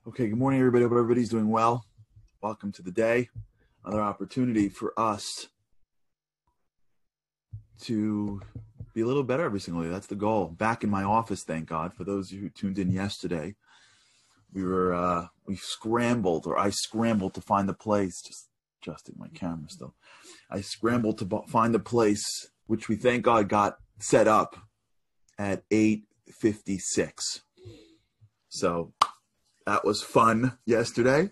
Okay, good morning, everybody. Hope everybody's doing well. Welcome to the day. Another opportunity for us to be a little better every single day. That's the goal. Back in my office, thank God. For those of you who tuned in yesterday, I scrambled to find the place. Just adjusting my camera still. I scrambled to find the place, which we thank God got set up at 8:56. So that was fun yesterday,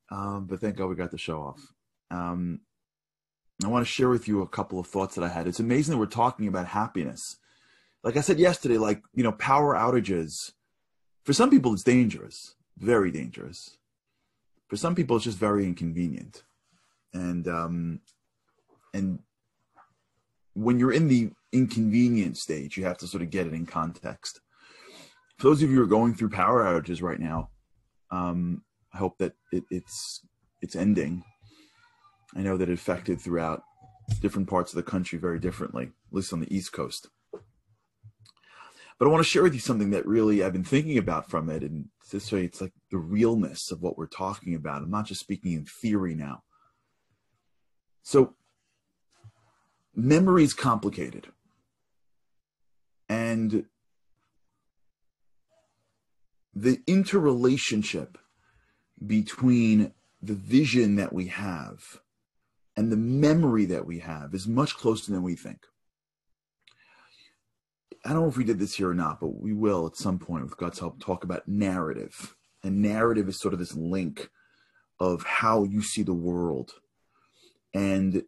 but thank God we got the show off. I want to share with you a couple of thoughts that I had. It's amazing that we're talking about happiness. Like I said yesterday, power outages, for some people it's dangerous, very dangerous. For some people it's just very inconvenient. And when you're in the inconvenient stage, you have to sort of get it in context. For those of you who are going through power outages right now, I hope that it's ending. I know that it affected throughout different parts of the country very differently, at least on the East Coast. But I want to share with you something that really I've been thinking about from it, and this way it's like the realness of what we're talking about. I'm not just speaking in theory now. So, memory is complicated. And the interrelationship between the vision that we have and the memory that we have is much closer than we think. I don't know if we did this here or not, but we will at some point with God's help talk about narrative. And narrative is sort of this link of how you see the world. And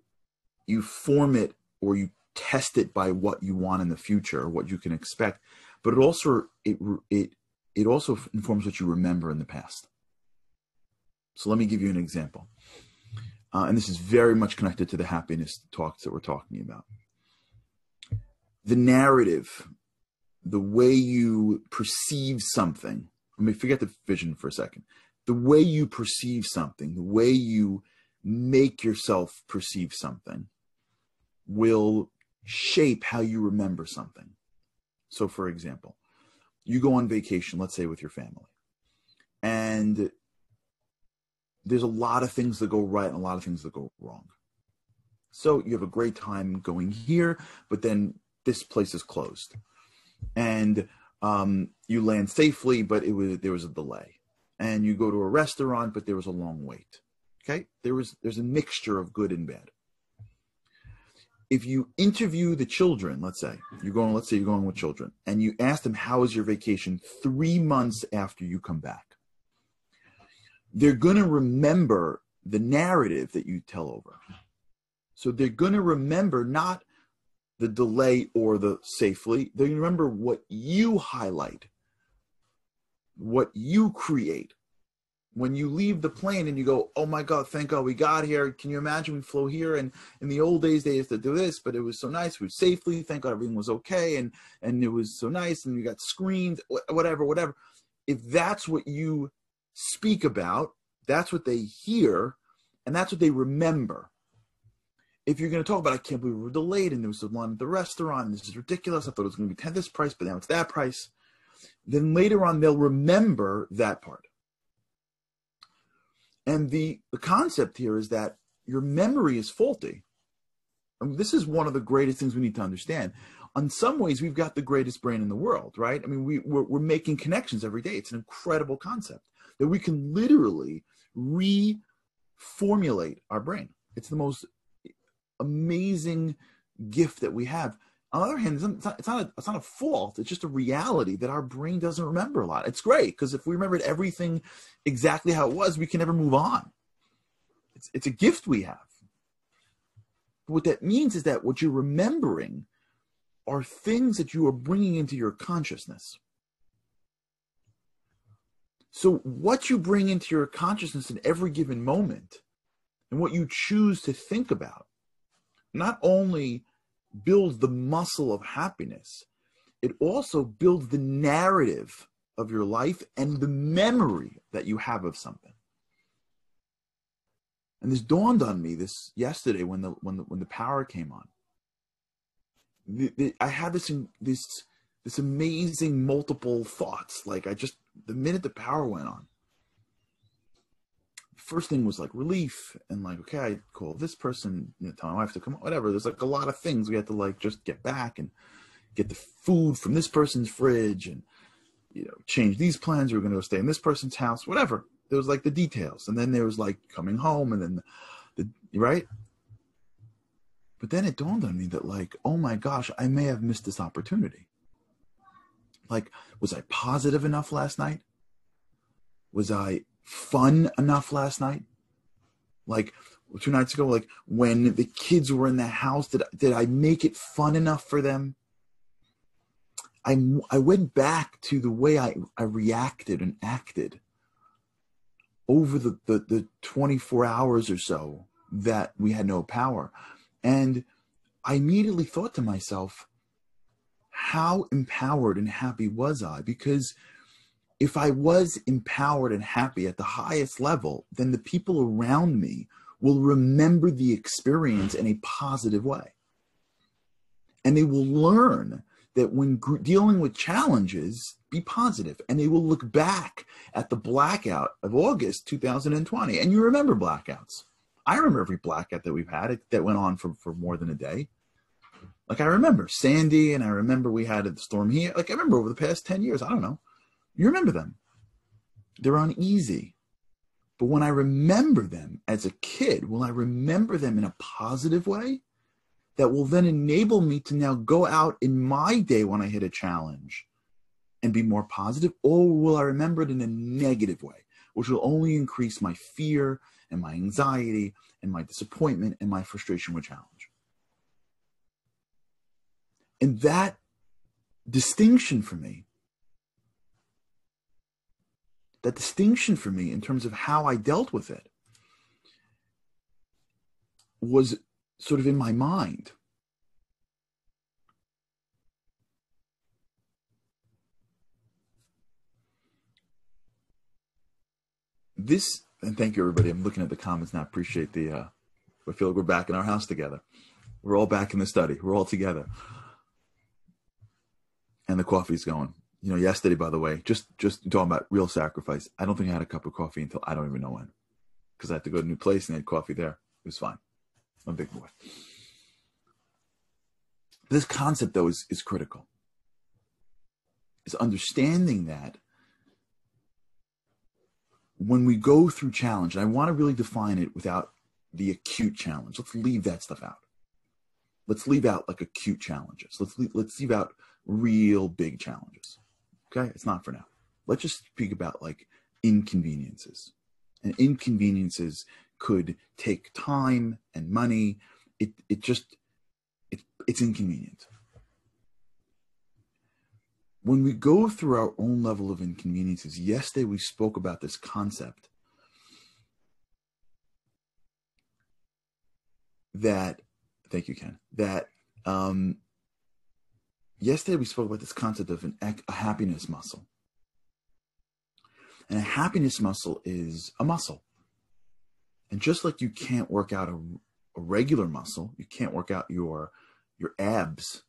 you form it or you test it by what you want in the future or what you can expect. But it also informs what you remember in the past. So let me give you an example. And this is very much connected to the happiness talks that we're talking about. The narrative, the way you perceive something, let me forget the vision for a second. The way you perceive something, the way you make yourself perceive something will shape how you remember something. So for example, you go on vacation, let's say with your family, and there's a lot of things that go right and a lot of things that go wrong. So you have a great time going here, but then this place is closed. And you land safely, but there was a delay. And you go to a restaurant, but there was a long wait. Okay? There's a mixture of good and bad. If you interview the children, let's say you're going with children, and you ask them, how was your vacation 3 months after you come back? They're going to remember the narrative that you tell over. So they're going to remember not the delay or the safely. They're going to remember what you highlight, what you create. When you leave the plane and you go, oh my God, thank God we got here. Can you imagine we flew here? And in the old days, they used to do this, but it was so nice. We were safely. Thank God everything was okay. And it was so nice. And you got screens, whatever. If that's what you speak about, that's what they hear, and that's what they remember. If you're going to talk about, I can't believe we were delayed, and there was one at the restaurant, and this is ridiculous. I thought it was going to be this price, but now it's that price. Then later on, they'll remember that part. And the concept here is that your memory is faulty. And this is one of the greatest things we need to understand. In some ways, we've got the greatest brain in the world, right? I mean, we're making connections every day. It's an incredible concept that we can literally reformulate our brain. It's the most amazing gift that we have. On the other hand, it's not a fault. It's just a reality that our brain doesn't remember a lot. It's great because if we remembered everything exactly how it was, we can never move on. It's a gift we have. But what that means is that what you're remembering are things that you are bringing into your consciousness. So what you bring into your consciousness in every given moment and what you choose to think about not only builds the muscle of happiness, it also builds the narrative of your life and the memory that you have of something. And this dawned on me this yesterday when the power came on. I had this amazing multiple thoughts. The minute the power went on, first thing was like relief and like, okay, I call this person, tell my wife to come, whatever. There's like a lot of things we had to like just get back and get the food from this person's fridge and, change these plans. We're going to go stay in this person's house, whatever. There was like the details. And then there was like coming home and then right. But then it dawned on me that like, oh my gosh, I may have missed this opportunity. Like, was I positive enough last night? Was I fun enough last night? Like 2 nights ago, like when the kids were in the house, did I make it fun enough for them? I went back to the way I reacted and acted over the 24 hours or so that we had no power. And I immediately thought to myself, how empowered and happy was I? Because if I was empowered and happy at the highest level, then the people around me will remember the experience in a positive way. And they will learn that when dealing with challenges, be positive. And they will look back at the blackout of August 2020. And you remember blackouts. I remember every blackout that we've had that went on for more than a day. Like I remember Sandy, and I remember we had a storm here. Like I remember over the past 10 years, I don't know. You remember them. They're uneasy. But when I remember them as a kid, will I remember them in a positive way that will then enable me to now go out in my day when I hit a challenge and be more positive? Or will I remember it in a negative way, which will only increase my fear and my anxiety and my disappointment and my frustration with challenge? And that distinction for me in terms of how I dealt with it was sort of in my mind. This, and thank you everybody. I'm looking at the comments now. I appreciate I feel like we're back in our house together. We're all back in the study. We're all together. And the coffee's going. Yesterday, by the way, just talking about real sacrifice, I don't think I had a cup of coffee until I don't even know when. Because I had to go to a new place and they had coffee there. It was fine. I'm a big boy. This concept, though, is critical. Is understanding that when we go through challenge, and I want to really define it without the acute challenge. Let's leave that stuff out. Let's leave out like acute challenges. Let's leave out real big challenges. Okay? It's not for now. Let's just speak about like inconveniences. And inconveniences could take time and money. It's inconvenient. When we go through our own level of inconveniences, yesterday we spoke about this concept that, thank you, Ken, that yesterday we spoke about this concept of a happiness muscle. And a happiness muscle is a muscle. And just like you can't work out a regular muscle, you can't work out your abs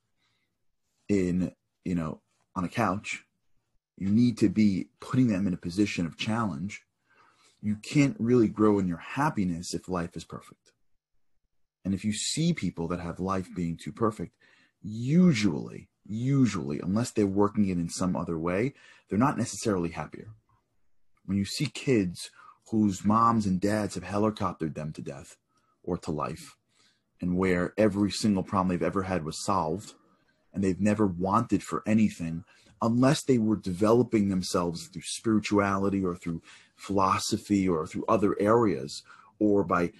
on a couch. You need to be putting them in a position of challenge. You can't really grow in your happiness if life is perfect. And if you see people that have life being too perfect, usually, unless they're working it in some other way, they're not necessarily happier. When you see kids whose moms and dads have helicoptered them to death or to life, and where every single problem they've ever had was solved, and they've never wanted for anything unless they were developing themselves through spirituality or through philosophy or through other areas, or by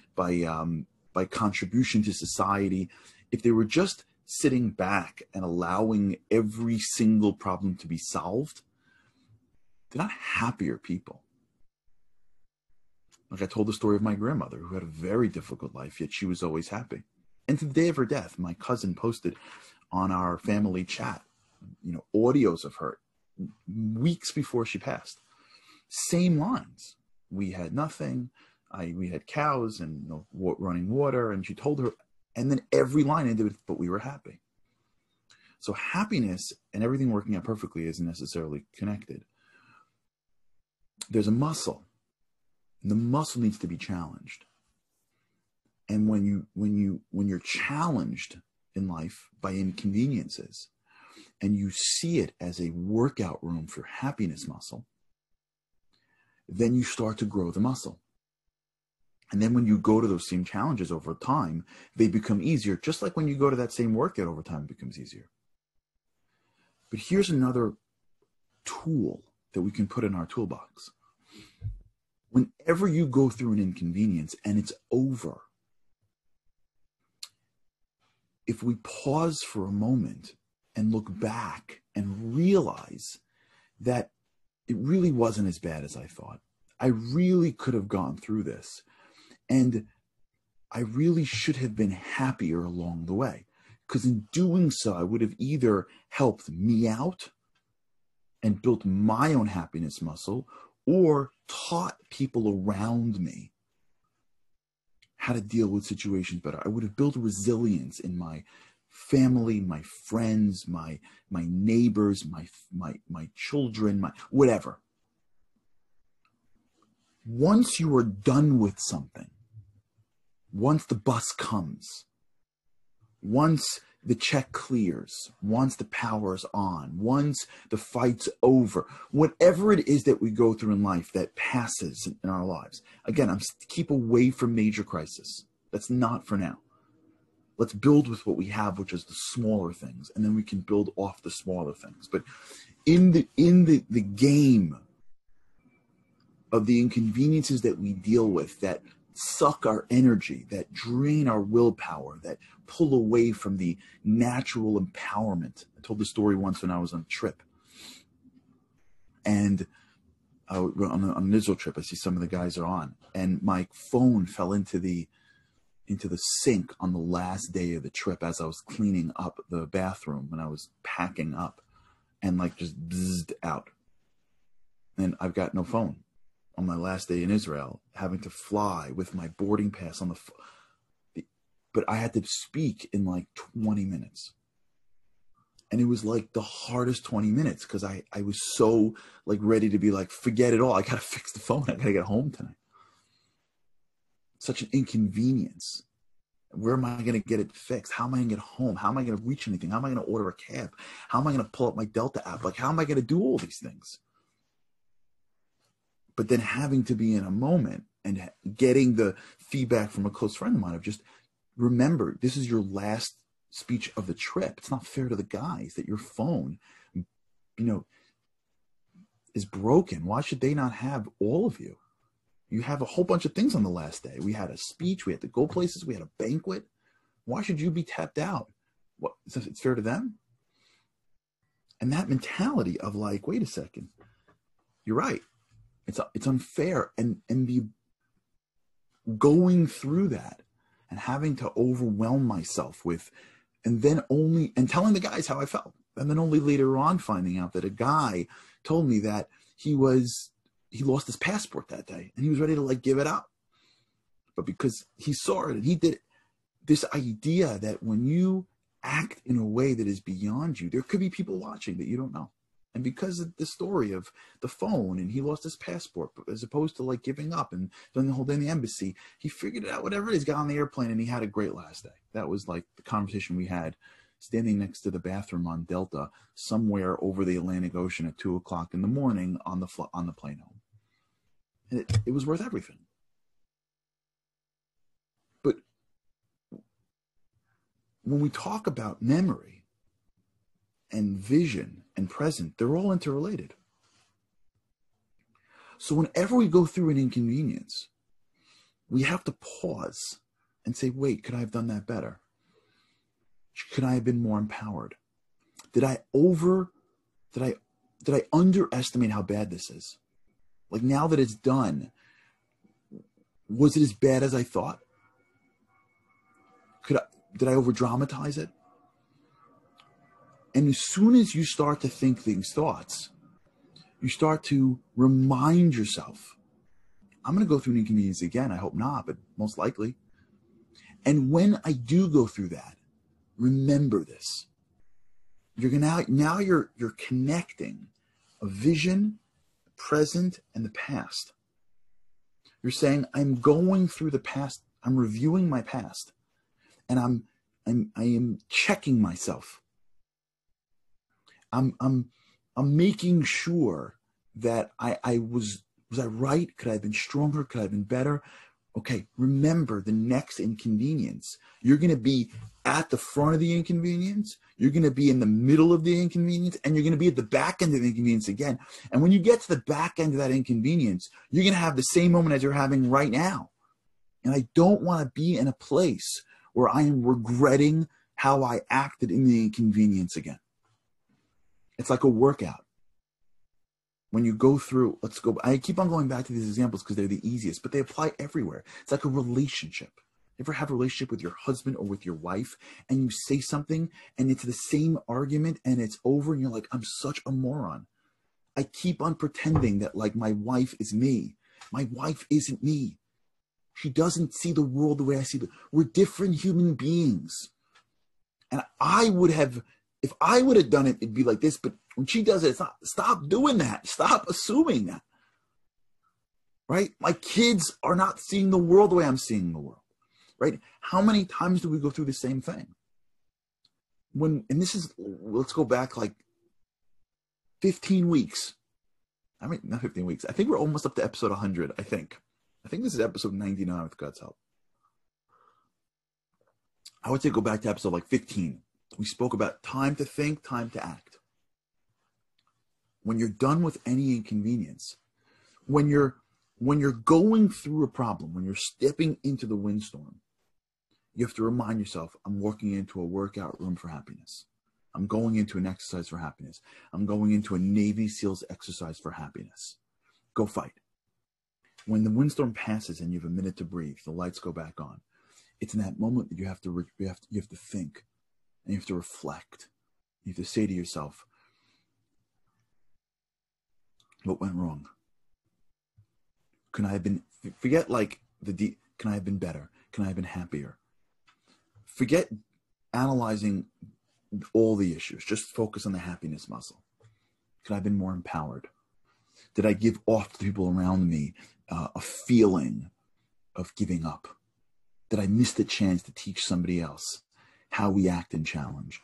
contribution to society. If they were just sitting back and allowing every single problem to be solved, they're not happier people. Like I told the story of my grandmother who had a very difficult life, yet she was always happy. And to the day of her death, my cousin posted on our family chat, audios of her weeks before she passed. Same lines. We had nothing. We had cows and running water. And she told her, and then every line ended with, but we were happy. So happiness and everything working out perfectly isn't necessarily connected. There's a muscle. The muscle needs to be challenged. And when you're challenged in life by inconveniences and you see it as a workout room for happiness muscle, then you start to grow the muscle. And then when you go to those same challenges over time, they become easier, just like when you go to that same workout over time, it becomes easier. But here's another tool that we can put in our toolbox. Whenever you go through an inconvenience and it's over, if we pause for a moment and look back and realize that it really wasn't as bad as I thought. I really could have gone through this. And I really should have been happier along the way. Because in doing so, I would have either helped me out and built my own happiness muscle, or taught people around me how to deal with situations better. I would have built resilience in my family, my friends, my neighbors, my children, my whatever. Once you are done with something, once the bus comes, once the check clears, once the power is on, once the fight's over, whatever it is that we go through in life that passes in our lives. Again, keep away from major crisis. That's not for now. Let's build with what we have, which is the smaller things, and then we can build off the smaller things. But in the game of the inconveniences that we deal with, that suck our energy, that drain our willpower, that pull away from the natural empowerment. I told the story once when I was on a trip, and on an Israel trip, I see some of the guys are on, and my phone fell into the sink on the last day of the trip as I was cleaning up the bathroom when I was packing up, and like just bzzed out. And I've got no phone on my last day in Israel, having to fly with my boarding pass on but I had to speak in like 20 minutes. And it was like the hardest 20 minutes because I was so like ready to be like, forget it all. I got to fix the phone. I got to get home tonight. Such an inconvenience. Where am I going to get it fixed? How am I going to get home? How am I going to reach anything? How am I going to order a cab? How am I going to pull up my Delta app? Like, how am I going to do all these things? But then having to be in a moment and getting the feedback from a close friend of mine of just, remember, this is your last speech of the trip. It's not fair to the guys that your phone, is broken. Why should they not have all of you? You have a whole bunch of things on the last day. We had a speech. We had to go places. We had a banquet. Why should you be tapped out? What? It's fair to them? And that mentality of like, wait a second, you're right. It's unfair. And the going through that and having to overwhelm myself with, and telling the guys how I felt. And then only later on finding out that a guy told me that he lost his passport that day and he was ready to like give it up. But because he saw it and he did it, this idea that when you act in a way that is beyond you, there could be people watching that you don't know. And because of the story of the phone and he lost his passport, as opposed to like giving up and spending the whole day in the embassy, he figured it out, whatever it is, got on the airplane and he had a great last day. That was like the conversation we had standing next to the bathroom on Delta somewhere over the Atlantic Ocean at 2:00 in the morning on the plane home. And it was worth everything. But when we talk about memory and vision and present, they're all interrelated. So whenever we go through an inconvenience, we have to pause and say, wait, could I have done that better? Could I have been more empowered? Did I underestimate how bad this is? Like, now that it's done, was it as bad as I thought? Did I over dramatize it? And as soon as you start to think these thoughts, you start to remind yourself, I'm going to go through an inconvenience again. I hope not, but most likely. And when I do go through that, remember this. Now you're connecting a vision, the present, and the past. You're saying, I'm going through the past, I'm reviewing my past, and I am checking myself. I'm making sure that I was I right? Could I have been stronger? Could I have been better? Okay, remember the next inconvenience. You're going to be at the front of the inconvenience. You're going to be in the middle of the inconvenience, and you're going to be at the back end of the inconvenience again. And when you get to the back end of that inconvenience, you're going to have the same moment as you're having right now. And I don't want to be in a place where I am regretting how I acted in the inconvenience again. It's like a workout. When you go through, I keep on going back to these examples because they're the easiest, but they apply everywhere. It's like a relationship. You ever have a relationship with your husband or with your wife, and you say something and it's the same argument and it's over and you're like, I'm such a moron. I keep on pretending that like my wife is me. My wife isn't me. She doesn't see the world the way I see it. We're different human beings. And if I would have done it, it'd be like this, but when she does it, it's not. Stop doing that. Stop assuming that. Right? My kids are not seeing the world the way I'm seeing the world. Right? How many times do we go through the same thing? Let's go back like 15 weeks. I mean, not 15 weeks. I think we're almost up to episode 100, I think. I think this is episode 99 with God's help. I would say go back to episode like 15. We spoke about time to think, time to act. When you're done with any inconvenience, when you're going through a problem, when you're stepping into the windstorm, you have to remind yourself, I'm walking into a workout room for happiness. I'm going into an exercise for happiness. I'm going into a Navy SEALs exercise for happiness. Go fight. When the windstorm passes and you have a minute to breathe, the lights go back on. It's in that moment that you have to think, and you have to reflect. You have to say to yourself, what went wrong? Can I have been, forget like can I have been better? Can I have been happier? Forget analyzing all the issues. Just focus on the happiness muscle. Could I have been more empowered? Did I give off to the people around me a feeling of giving up? Did I miss the chance to teach somebody else how we act in challenge?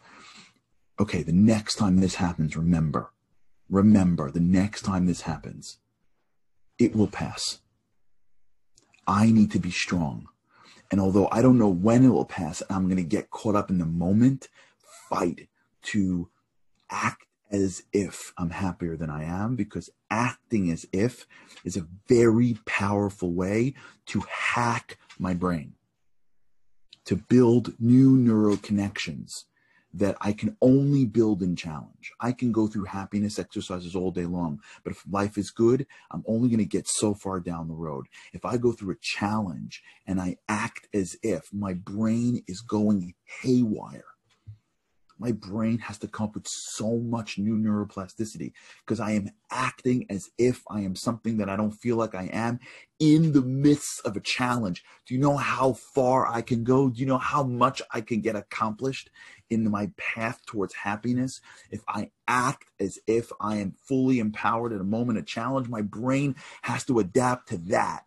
Okay, the next time this happens, remember, the next time this happens, it will pass. I need to be strong. And although I don't know when it will pass, I'm going to get caught up in the moment, fight to act as if I'm happier than I am, because acting as if is a very powerful way to hack my brain, to build new neural connections that I can only build in challenge. I can go through happiness exercises all day long, but if life is good, I'm only going to get so far down the road. If I go through a challenge and I act as if, my brain is going haywire. My brain has to come up with so much new neuroplasticity because I am acting as if I am something that I don't feel like I am in the midst of a challenge. Do you know how far I can go? Do you know how much I can get accomplished in my path towards happiness? If I act as if I am fully empowered at a moment of challenge, my brain has to adapt to that.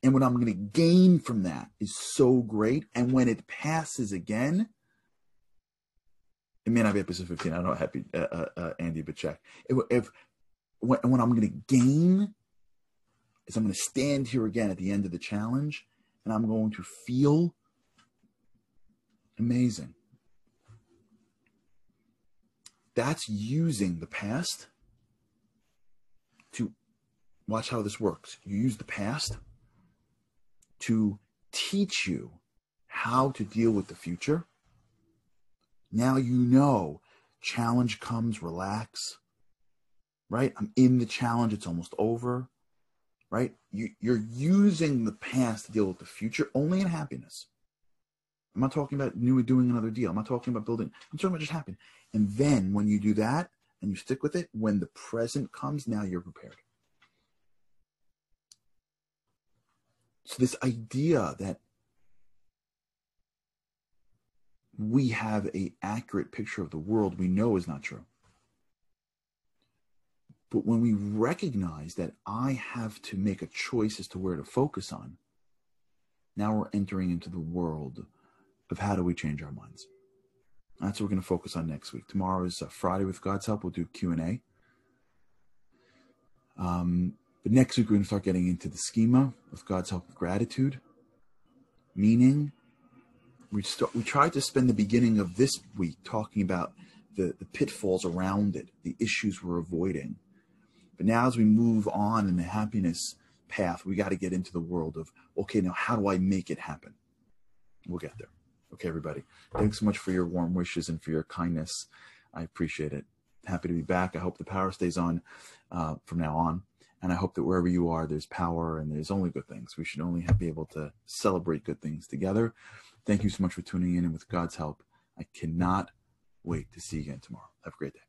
And what I'm going to gain from that is so great. And when it passes again, it may not be episode 15. I don't know, happy Andy, but check. What I'm going to gain is I'm going to stand here again at the end of the challenge, and I'm going to feel amazing. That's using the past to watch how this works. You use the past to teach you how to deal with the future. Now you know, challenge comes, relax, right? I'm in the challenge, it's almost over, right? You're using the past to deal with the future only in happiness. I'm not talking about doing another deal. I'm not talking about building. I'm talking about just happening. And then when you do that and you stick with it, when the present comes, now you're prepared. So this idea that we have an accurate picture of the world we know is not true. But when we recognize that I have to make a choice as to where to focus on, now we're entering into the world of how do we change our minds. That's what we're going to focus on next week. Tomorrow is Friday. With God's help, we'll do Q&A. But next week, we're going to start getting into the schema, with God's help, with gratitude. Meaning, we tried to spend the beginning of this week talking about the pitfalls around it, the issues we're avoiding. But now as we move on in the happiness path, we got to get into the world of, okay, now how do I make it happen? We'll get there. Okay, everybody. Thanks so much for your warm wishes and for your kindness. I appreciate it. Happy to be back. I hope the power stays on from now on. And I hope that wherever you are, there's power and there's only good things. We should only be able to celebrate good things together. Thank you so much for tuning in. And with God's help, I cannot wait to see you again tomorrow. Have a great day.